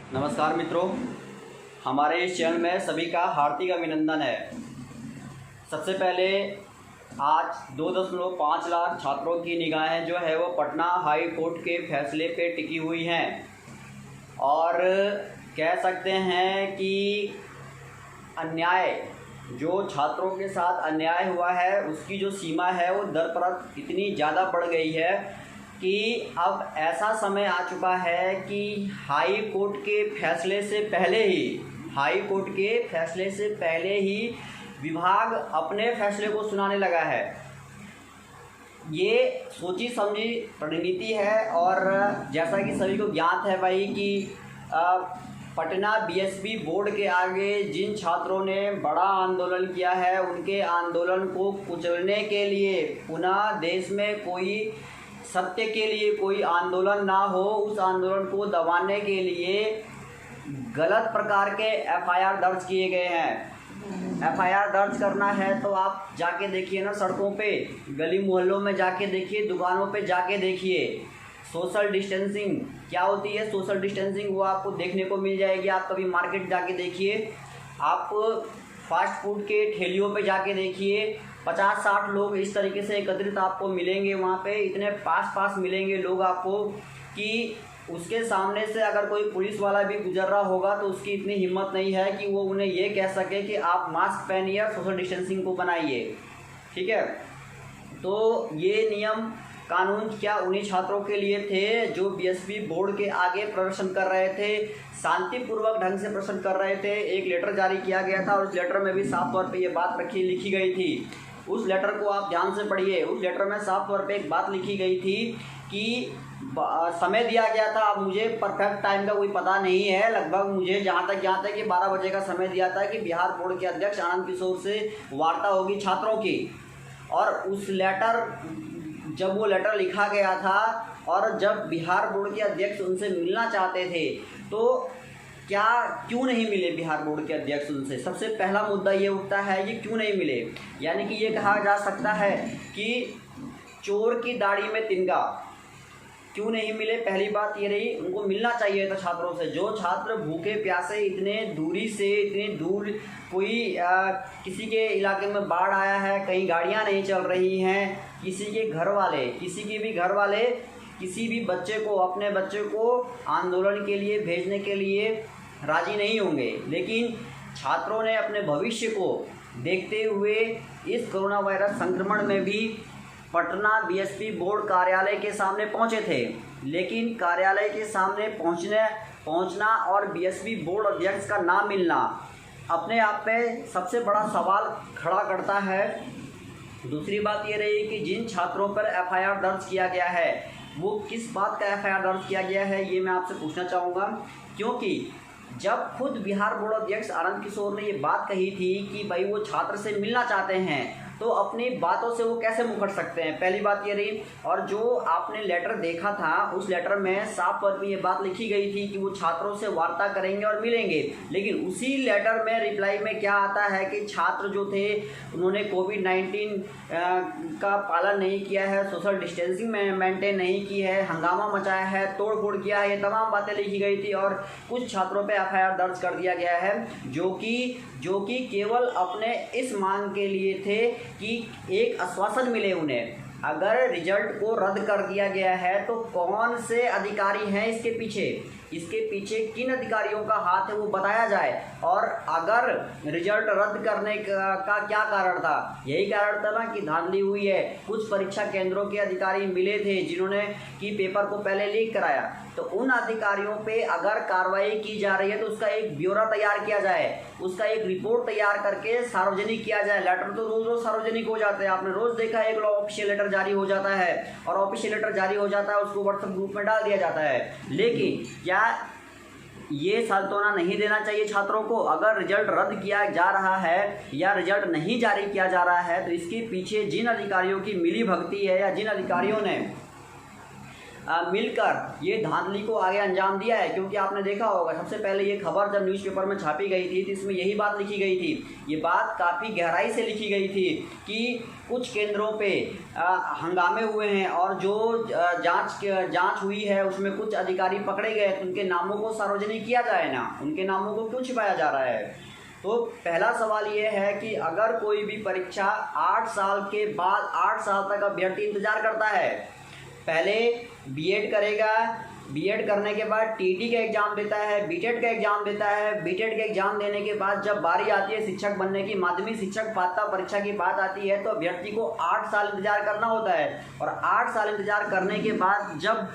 नमस्कार मित्रों, हमारे इस चैनल में सभी का हार्दिक अभिनंदन है। सबसे पहले आज 2.5 लाख छात्रों की निगाहें जो है वो पटना हाई कोर्ट के फैसले पे टिकी हुई हैं और कह सकते हैं कि अन्याय जो छात्रों के साथ अन्याय हुआ है उसकी जो सीमा है वो दर इतनी ज़्यादा बढ़ गई है कि अब ऐसा समय आ चुका है कि हाई कोर्ट के फैसले से पहले ही विभाग अपने फैसले को सुनाने लगा है। ये सोची समझी रणनीति है और जैसा कि सभी को ज्ञात है भाई कि पटना बीएसपी बोर्ड के आगे जिन छात्रों ने बड़ा आंदोलन किया है उनके आंदोलन को कुचलने के लिए, पुनः देश में कोई सत्य के लिए कोई आंदोलन ना हो, उस आंदोलन को दबाने के लिए गलत प्रकार के एफआईआर दर्ज किए गए हैं। एफआईआर दर्ज करना है तो आप जाके देखिए ना, सड़कों पे, गली मोहल्लों में जाके देखिए, दुकानों पे जाके देखिए। सोशल डिस्टेंसिंग क्या होती है, सोशल डिस्टेंसिंग वो आपको देखने को मिल जाएगी। आप कभी मार्केट जाके देखिए, आप फास्ट फूड के ठेलियों पे जाके देखिए, 50-60 लोग इस तरीके से एकत्रित आपको मिलेंगे। वहाँ पे इतने पास मिलेंगे लोग आपको कि उसके सामने से अगर कोई पुलिस वाला भी गुजर रहा होगा तो उसकी इतनी हिम्मत नहीं है कि वो उन्हें ये कह सके कि आप मास्क पहनिए, सोशल डिस्टेंसिंग को बनाइए। ठीक है, तो ये नियम कानून क्या उन्हीं छात्रों के लिए थे जो बीएसपी बोर्ड के आगे प्रदर्शन कर रहे थे, शांतिपूर्वक ढंग से प्रदर्शन कर रहे थे। एक लेटर जारी किया गया था और उस लेटर में भी साफ तौर पे ये बात लिखी गई थी। उस लेटर को आप ध्यान से पढ़िए। उस लेटर में साफ तौर पे एक बात लिखी गई थी कि समय दिया गया था। अब मुझे परफेक्ट टाइम का कोई पता नहीं है, लगभग मुझे जहाँ तक कि 12 बजे का समय दिया था कि बिहार बोर्ड के अध्यक्ष आनंद किशोर से वार्ता होगी छात्रों की। और उस लेटर, जब वो लेटर लिखा गया था और जब बिहार बोर्ड के अध्यक्ष उनसे मिलना चाहते थे तो क्यों नहीं मिले बिहार बोर्ड के अध्यक्ष उनसे? सबसे पहला मुद्दा ये उठता है, ये क्यों नहीं मिले। यानी कि ये कहा जा सकता है कि चोर की दाढ़ी में तिनका, क्यों नहीं मिले। पहली बात ये रही, उनको मिलना चाहिए था छात्रों से। जो छात्र भूखे प्यासे इतनी दूर, कोई किसी के इलाके में बाढ़ आया है, कहीं गाड़ियां नहीं चल रही हैं, किसी के घर वाले किसी भी बच्चे को, अपने बच्चे को आंदोलन के लिए भेजने के लिए राजी नहीं होंगे। लेकिन छात्रों ने अपने भविष्य को देखते हुए इस कोरोना वायरस संक्रमण में भी पटना बीएसपी बोर्ड कार्यालय के सामने पहुंचे थे। लेकिन कार्यालय के सामने पहुंचना और बीएसपी बोर्ड अध्यक्ष का ना मिलना अपने आप पे सबसे बड़ा सवाल खड़ा करता है। दूसरी बात ये रही कि जिन छात्रों पर एफआईआर दर्ज किया गया है वो किस बात का एफआईआर दर्ज किया गया है, ये मैं आपसे पूछना चाहूँगा। क्योंकि जब खुद बिहार बोर्ड अध्यक्ष आनंद किशोर ने ये बात कही थी कि भाई वो छात्र से मिलना चाहते हैं तो अपनी बातों से वो कैसे मुकर सकते हैं, पहली बात ये रही। और जो आपने लेटर देखा था उस लेटर में साफ तौर पे ये बात लिखी गई थी कि वो छात्रों से वार्ता करेंगे और मिलेंगे। लेकिन उसी लेटर में रिप्लाई में क्या आता है कि छात्र जो थे उन्होंने कोविड-19 का पालन नहीं किया है, सोशल डिस्टेंसिंग मेंटेन नहीं की है, हंगामा मचाया है, तोड़ फोड़ किया है, ये तमाम बातें लिखी गई थी। और कुछ छात्रों पे एफआईआर दर्ज कर दिया गया है जो कि केवल अपने इस मांग के लिए थे कि एक आश्वासन मिले उन्हें। अगर रिजल्ट को रद्द कर दिया गया है तो कौन से अधिकारी हैं इसके पीछे किन अधिकारियों का हाथ है वो बताया जाए। और अगर रिजल्ट रद्द करने का क्या कारण था, यही कारण था ना कि धांधली हुई है। कुछ परीक्षा केंद्रों के अधिकारी मिले थे जिन्होंने कि पेपर को पहले लीक कराया, तो उन अधिकारियों पे अगर कार्रवाई की जा रही है तो उसका एक ब्यौरा तैयार किया जाए, उसका एक रिपोर्ट तैयार करके सार्वजनिक किया जाए। लेटर तो रोज सार्वजनिक हो जाते हैं, आपने रोज देखा है, एक ऑफिशियल लेटर जारी हो जाता है और ऑफिशियल लेटर जारी हो जाता है उसको व्हाट्सएप ग्रुप में डाल दिया जाता है। लेकिन क्या ये सांत्वना नहीं देना चाहिए छात्रों को? अगर रिजल्ट रद्द किया जा रहा है या रिजल्ट नहीं जारी किया जा रहा है तो इसके पीछे जिन अधिकारियों की मिली भगती है या जिन अधिकारियों ने मिलकर ये धांधली को आगे अंजाम दिया है। क्योंकि आपने देखा होगा सबसे पहले ये खबर जब न्यूज़पेपर में छापी गई थी तो इसमें यही बात लिखी गई थी, ये बात काफ़ी गहराई से लिखी गई थी कि कुछ केंद्रों पे हंगामे हुए हैं और जो जांच हुई है उसमें कुछ अधिकारी पकड़े गए तो उनके नामों को सार्वजनिक किया जाए ना, उनके नामों को क्यों छिपाया जा रहा है। तो पहला सवाल ये है कि अगर कोई भी परीक्षा 8 साल के बाद 8 साल तक अभ्यर्थी इंतजार करता है, पहले बीएड करेगा, बीएड करने के बाद टीटी का एग्ज़ाम देता है, बीटेड का एग्ज़ाम देता है, बीटेड का एग्ज़ाम देने के बाद जब बारी आती है शिक्षक बनने की, माध्यमिक शिक्षक पात्रता परीक्षा की बात आती है तो अभ्यर्थी को 8 साल इंतजार करना होता है। और 8 साल इंतजार करने के बाद जब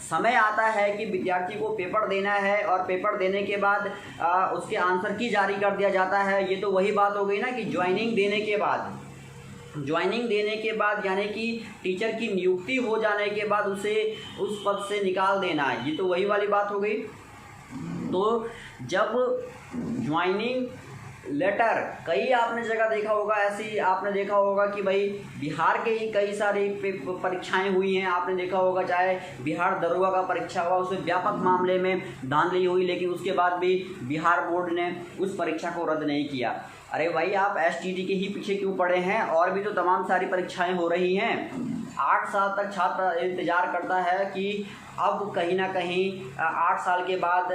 समय आता है कि विद्यार्थी को पेपर देना है और पेपर देने के बाद उसके आंसर की जारी कर दिया जाता है, ये तो वही बात हो गई ना कि ज्वाइनिंग देने के बाद यानी कि टीचर की नियुक्ति हो जाने के बाद उसे उस पद से निकाल देना, ये तो वही वाली बात हो गई। तो जब ज्वाइनिंग लेटर कई आपने जगह देखा होगा, ऐसी आपने देखा होगा कि भाई बिहार के ही कई सारी परीक्षाएं हुई हैं, आपने देखा होगा चाहे बिहार दरोगा का परीक्षा हुआ उसमें व्यापक मामले में धांधली हुई, लेकिन उसके बाद भी बिहार बोर्ड ने उस परीक्षा को रद्द नहीं किया। अरे भाई आप एसटीटी के ही पीछे क्यों पड़े हैं, और भी तो तमाम सारी परीक्षाएं हो रही हैं। 8 साल तक छात्र इंतज़ार करता है कि अब कहीं ना कहीं 8 साल के बाद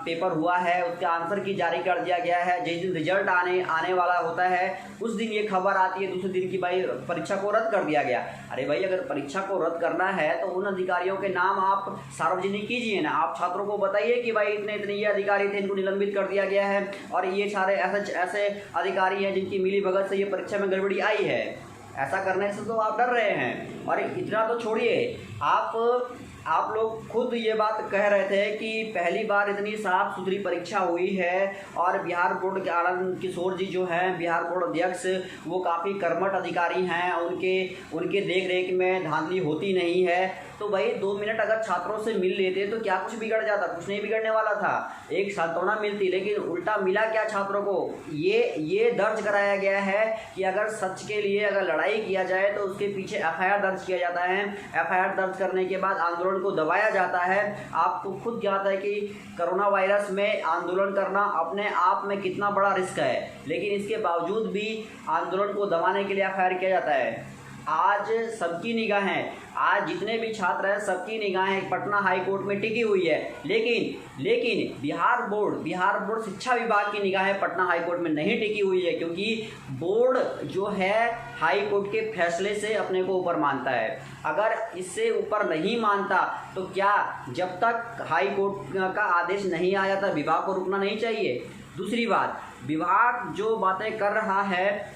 पेपर हुआ है, उसका आंसर की जारी कर दिया गया है, जिस दिन रिजल्ट आने वाला होता है उस दिन ये खबर आती है दूसरे दिन की भाई परीक्षा को रद्द कर दिया गया। अरे भाई अगर परीक्षा को रद्द करना है तो उन अधिकारियों के नाम आप सार्वजनिक कीजिए ना, आप छात्रों को बताइए कि भाई इतने इतने ये अधिकारी थे, इनको निलंबित कर दिया गया है और ये सारे ऐसे अधिकारी हैं जिनकी मिली भगत से ये परीक्षा में गड़बड़ी आई है। ऐसा करने से तो आप डर रहे हैं। और इतना तो छोड़िए, आप लोग खुद ये बात कह रहे थे कि पहली बार इतनी साफ सुथरी परीक्षा हुई है और बिहार बोर्ड के आनंद किशोर जी जो हैं बिहार बोर्ड अध्यक्ष, वो काफ़ी कर्मठ अधिकारी हैं, उनके देख रेख में धांधली होती नहीं है। तो भाई 2 मिनट अगर छात्रों से मिल लेते तो क्या कुछ बिगड़ जाता, कुछ नहीं बिगड़ने वाला था, एक सांत्वना मिलती। लेकिन उल्टा मिला क्या छात्रों को, ये दर्ज कराया गया है कि अगर सच के लिए अगर लड़ाई किया जाए तो उसके पीछे एफआईआर दर्ज किया जाता है, एफआईआर दर्ज करने के बाद आंदोलन को दबाया जाता है। आपको खुद ज्ञात है कि कोरोना वायरस में आंदोलन करना अपने आप में कितना बड़ा रिस्क है, लेकिन इसके बावजूद भी आंदोलन को दबाने के लिए एफआईआर किया जाता है। आज सबकी निगाहें, आज जितने भी छात्र हैं सबकी निगाहें पटना हाई कोर्ट में टिकी हुई है, लेकिन बिहार बोर्ड शिक्षा विभाग की निगाहें पटना हाई कोर्ट में नहीं टिकी हुई है, क्योंकि बोर्ड जो है हाई कोर्ट के फैसले से अपने को ऊपर मानता है। अगर इससे ऊपर नहीं मानता तो क्या जब तक हाई कोर्ट का आदेश नहीं आ जाता विभाग को रुकना नहीं चाहिए। दूसरी बात, विभाग जो बातें कर रहा है,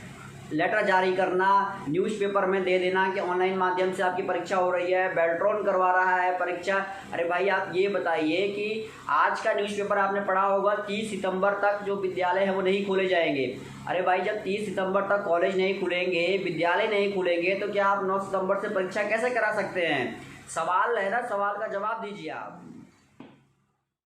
लेटर जारी करना, न्यूज़पेपर में दे देना कि ऑनलाइन माध्यम से आपकी परीक्षा हो रही है, बेल्ट्रॉन करवा रहा है परीक्षा। अरे भाई आप ये बताइए कि आज का न्यूज़पेपर आपने पढ़ा होगा 30 सितंबर तक जो विद्यालय हैं वो नहीं खोले जाएंगे। अरे भाई जब 30 सितंबर तक कॉलेज नहीं खुलेंगे, विद्यालय नहीं खुलेंगे, तो क्या आप 9 सितंबर से परीक्षा कैसे करा सकते हैं। सवाल है ना, सवाल का जवाब दीजिए आप।